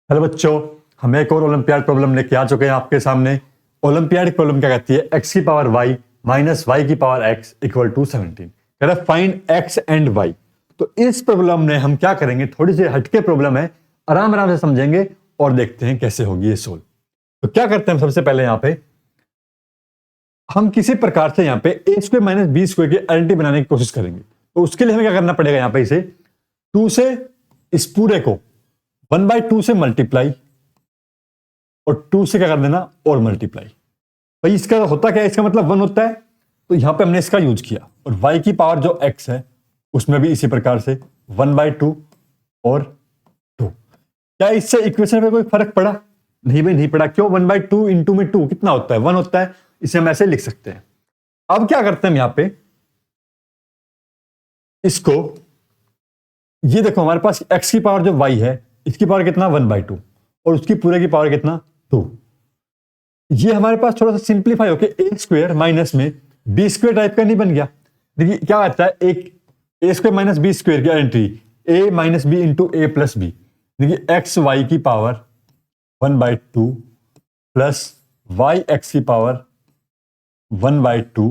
Hello बच्चों, हम एक और ओलंपियाड प्रॉब्लम लेके आ चुके हैं आपके सामने। ओलंपियाड प्रॉब्लम क्या कहती है? x की पावर y माइनस y की पावर x इक्वल टू 17। कह रहा है फाइंड x एंड y। तो इस प्रॉब्लम में हम क्या करेंगे, थोड़ी सी हटके प्रॉब्लम है, आराम आराम से समझेंगे और देखते हैं कैसे होगी ये सोल्व। तो क्या करते हैं हम सबसे पहले, यहाँ पे हम किसी प्रकार से यहाँ पे ए स्क्वायर माइनस बी स्क्वायर की आइडेंटिटी बनाने की कोशिश करेंगे। तो उसके लिए हमें क्या करना पड़ेगा, यहाँ पे इसे 2 से इस पूरे को 1/2 से मल्टीप्लाई और 2 से क्या कर देना और मल्टीप्लाई। भाई इसका होता क्या है, इसका मतलब 1 होता है, तो यहां पे हमने इसका यूज किया। और y की पावर जो x है उसमें भी इसी प्रकार से 1/2 और 2। क्या इससे इक्वेशन पे कोई फर्क पड़ा? नहीं भाई, नहीं पड़ा। क्यों? 1/2 इंटू में 2 कितना होता है? 1 होता है। इसे हम ऐसे लिख सकते हैं। अब क्या करते हैं हम यहां पे इसको, ये देखो हमारे पास x की पावर जो y है इसकी पावर कितना? 1/2 और उसकी पूरे की पावर कितना? 2। ये हमारे पास थोड़ा सा सिंप्लीफाई होके ए स्क्वायर माइनस में बी स्क्वायर टाइप का नहीं बन गया? देखिए क्या आता है, एक ए स्क्वायर माइनस बी स्क्वायर की आइडेंटिटी ए माइनस बी इंटू ए प्लस बी। देखिए एक्स वाई की पावर 1/2 प्लस वाई एक्स की पावर 1/2,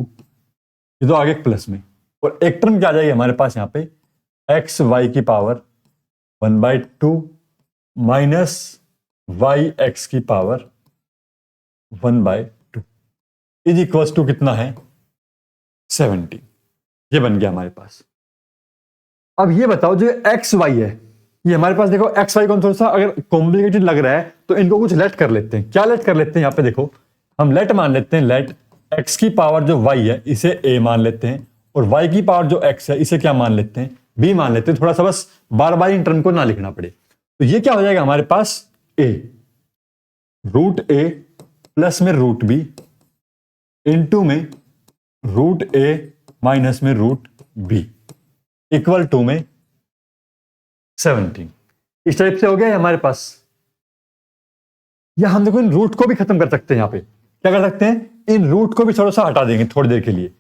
ये तो आगे प्लस में, और एक टर्म क्या आ जाएगी हमारे पास यहाँ पे एक्स वाई की पावर 1/2 माइनस वाई एक्स की पावर 1/2 इज इक्वल्स टू कितना है? 17। ये बन गया हमारे पास। अब ये बताओ जो एक्स वाई है, ये हमारे पास देखो एक्स वाई कौन, थोड़ा सा अगर कॉम्प्लिकेटेड लग रहा है तो इनको कुछ लेट कर लेते हैं। क्या लेट कर लेते हैं? यहाँ पे देखो हम लेट मान लेते हैं, लेट एक्स की पावर जो वाई है इसे ए मान लेते हैं, और वाई की पावर जो एक्स है इसे क्या मान लेते हैं? बी मान लेते हैं। थोड़ा सा बस बार बार इन टर्म को ना लिखना पड़े। तो ये क्या हो जाएगा हमारे पास? ए रूट ए प्लस में रूट बी इंटू में रूट ए माइनस में रूट बी इक्वल टू में 17। इस टाइप से हो गया हमारे पास। या हम देखो इन रूट को भी खत्म कर सकते हैं। यहां पे क्या कर सकते हैं, इन रूट को भी थोड़ा सा हटा देंगे थोड़ी देर के लिए।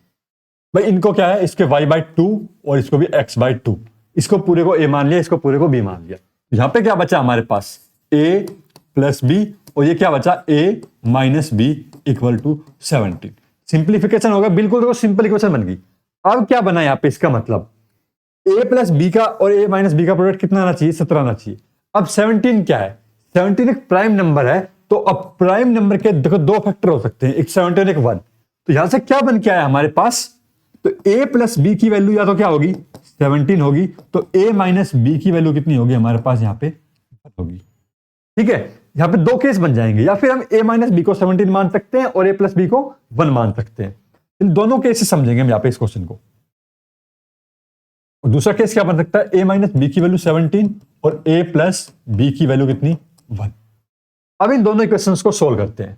भाई इनको क्या है, इसके y/2 और इसको भी x/2। इसको पूरे को a मान लिया, इसको पूरे को b मान लिया। यहां पे क्या बचा हमारे पास? a प्लस b, और ये क्या बचा? a minus b equal to 17। Simplification होगा, बिल्कुल देखो सिंपल इक्वेशन बन गई। अब क्या बना यहां पे, इसका मतलब a प्लस b का और a माइनस b का प्रोडक्ट कितना आना चाहिए? 17 आना चाहिए। अब 17 क्या है? 17 एक प्राइम नंबर है, तो अब प्राइम नंबर के देखो दो फैक्टर हो सकते हैं, एक 17 एक 1। तो यहां से क्या बन के आया हमारे पास? तो a प्लस बी की वैल्यू या तो क्या होगी? 17 होगी। तो a माइनस बी की वैल्यू कितनी होगी हमारे पास? यहाँ पे होगी। ठीक है, यहाँ पे दो केस बन जाएंगे। या फिर हम a माइनस बी को 17 मान सकते हैं और a प्लस बी को 1 मान सकते हैं। इन दोनों केस समझेंगे हम यहाँ पे इस क्वेश्चन को। और दूसरा केस क्या बन सकता है? a माइनस बी की वैल्यू 17 और a प्लस बी की वैल्यू कितनी? 1। अब इन दोनों इक्वेशंस को सोल्व करते हैं।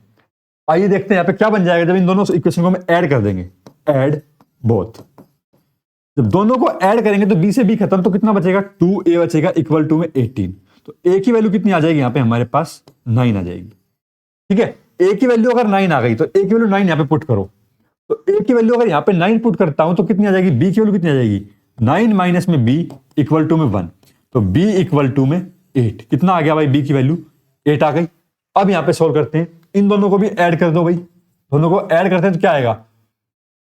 आइए देखते हैं यहाँ पे क्या बन जाएगा जब इन दोनों इक्वेशन को हम ऐड कर देंगे। ऐड बोथ, जब दोनों को ऐड करेंगे तो b से b खत्म, तो कितना बचेगा? 2a बचेगा इक्वल टू में 18। तो a की वैल्यू कितनी आ जाएगी यहाँ पे हमारे पास? 9 आ जाएगी। ठीक है, a की वैल्यू अगर 9 आ गई तो a की वैल्यू 9 यहाँ पे पुट करो। तो a की वैल्यू अगर यहाँ पे 9 पुट करता हूं तो कितनी आ जाएगी? b की वैल्यू कितनी आ जाएगी? 9 माइनस में b इक्वल टू में 1। तो b इक्वल टू में 8। कितना आ गया भाई? b की वैल्यू 8 आ गई। अब यहाँ पे सोल्व करते हैं, इन दोनों को भी ऐड कर दो भाई। दोनों को ऐड करते हैं तो क्या आएगा?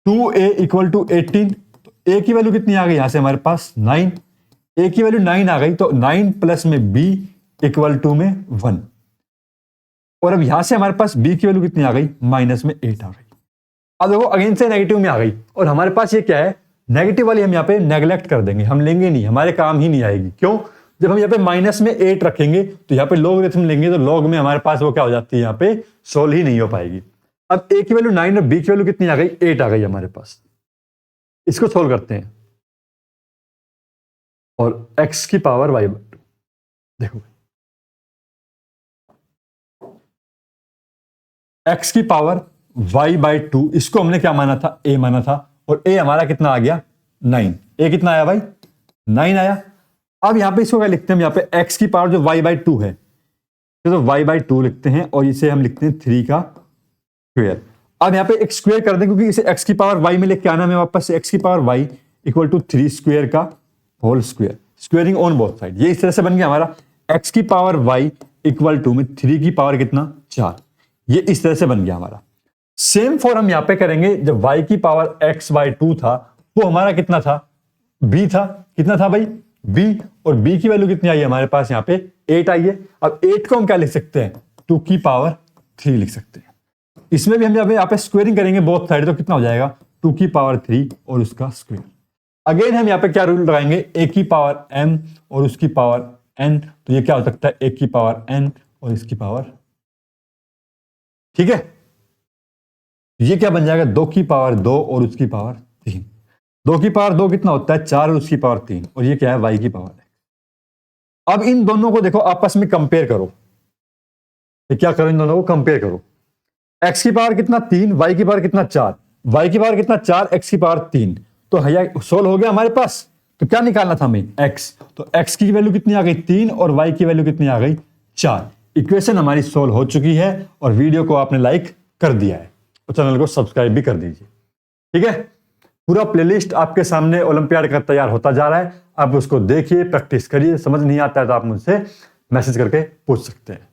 2a equal to 18। तो a की वैल्यू कितनी आ गई यहां से हमारे पास? 9। a की वैल्यू 9 आ गई, तो 9 प्लस में b इक्वल टू में 1। और अब यहां से हमारे पास b की वैल्यू कितनी आ गई? माइनस में 8 आ गई। अब देखो अगेन से नेगेटिव में आ गई, और हमारे पास ये क्या है? नेगेटिव वाली हम यहाँ पे नेग्लेक्ट कर देंगे, हम लेंगे नहीं, हमारे काम ही नहीं आएगी। क्यों? जब हम यहाँ पे माइनस में 8 रखेंगे तो यहाँ पे लॉगरिथम लेंगे, तो लॉग में हमारे पास वो क्या हो जाती है? यहाँ पे सोल्व ही नहीं हो पाएगी। अब a की वैल्यू 9 और b की वैल्यू कितनी आ गई? 8 आ गई हमारे पास। इसको सोल्व करते हैं, और x की पावर y/2। देखो x की पावर y/2, इसको हमने क्या माना था? a माना था, और a हमारा कितना आ गया? 9। a कितना आया भाई? 9 आया। अब यहां पे इसको क्या लिखते हैं? यहाँ पे x की पावर जो y/2 है, तो y/2 लिखते हैं, और इसे हम लिखते हैं 3 का स्क्वायर। अब यहाँ पे एक स्क्वायर कर दें, क्योंकि इसे x की पावर y में लेके आना है वापस। x की power y equal to 3 square का whole square, squaring on both side. ये इस तरह से बन गया हमारा x की पावर y इक्वल टू में 3 की पावर कितना 4। ये इस तरह से बन गया हमारा। सेम फॉर हम यहां पे करेंगे, जब y की पावर x/2 था वो हमारा कितना था b था। कितना था भाई b, और b की वैल्यू कितनी आई है हमारे पास यहाँ पे 8 आई है। अब 8 को हम क्या लिख सकते हैं 2 की पावर 3 लिख सकते हैं। इसमें भी हम जब यहाँ पे स्क्वेयरिंग करेंगे बोथ साइड तो कितना हो जाएगा 2 की पावर 3 और उसका स्क्वायर। अगेन हम यहाँ पे क्या रूल लगाएंगे a की पावर m और उसकी पावर n, तो ये क्या हो सकता है a की पावर n और इसकी पावर, ठीक है। ये क्या बन जाएगा 2 की पावर 2 और उसकी पावर 3। 2 की पावर 2 कितना होता है 4 और उसकी पावर 3, और ये क्या है y की पावर है। अब इन दोनों को देखो आपस में कंपेयर करो, ये क्या करो इन दोनों को कंपेयर करो। x की पावर कितना 3, y की पावर कितना 4, y की पावर कितना 4, x की पावर 3, तो भैया सोल्व हो गया हमारे पास। तो क्या निकालना था हमें x, तो x की वैल्यू कितनी आ गई 3 और y की वैल्यू कितनी आ गई 4। इक्वेशन हमारी सोल्व हो चुकी है और वीडियो को आपने लाइक कर दिया है और चैनल को सब्सक्राइब भी कर दीजिए, ठीक है। पूरा प्लेलिस्ट आपके सामने ओलंपियाड का तैयार होता जा रहा है, आप उसको देखिए, प्रैक्टिस करिए। समझ नहीं आता है तो आप मुझसे मैसेज करके पूछ सकते हैं।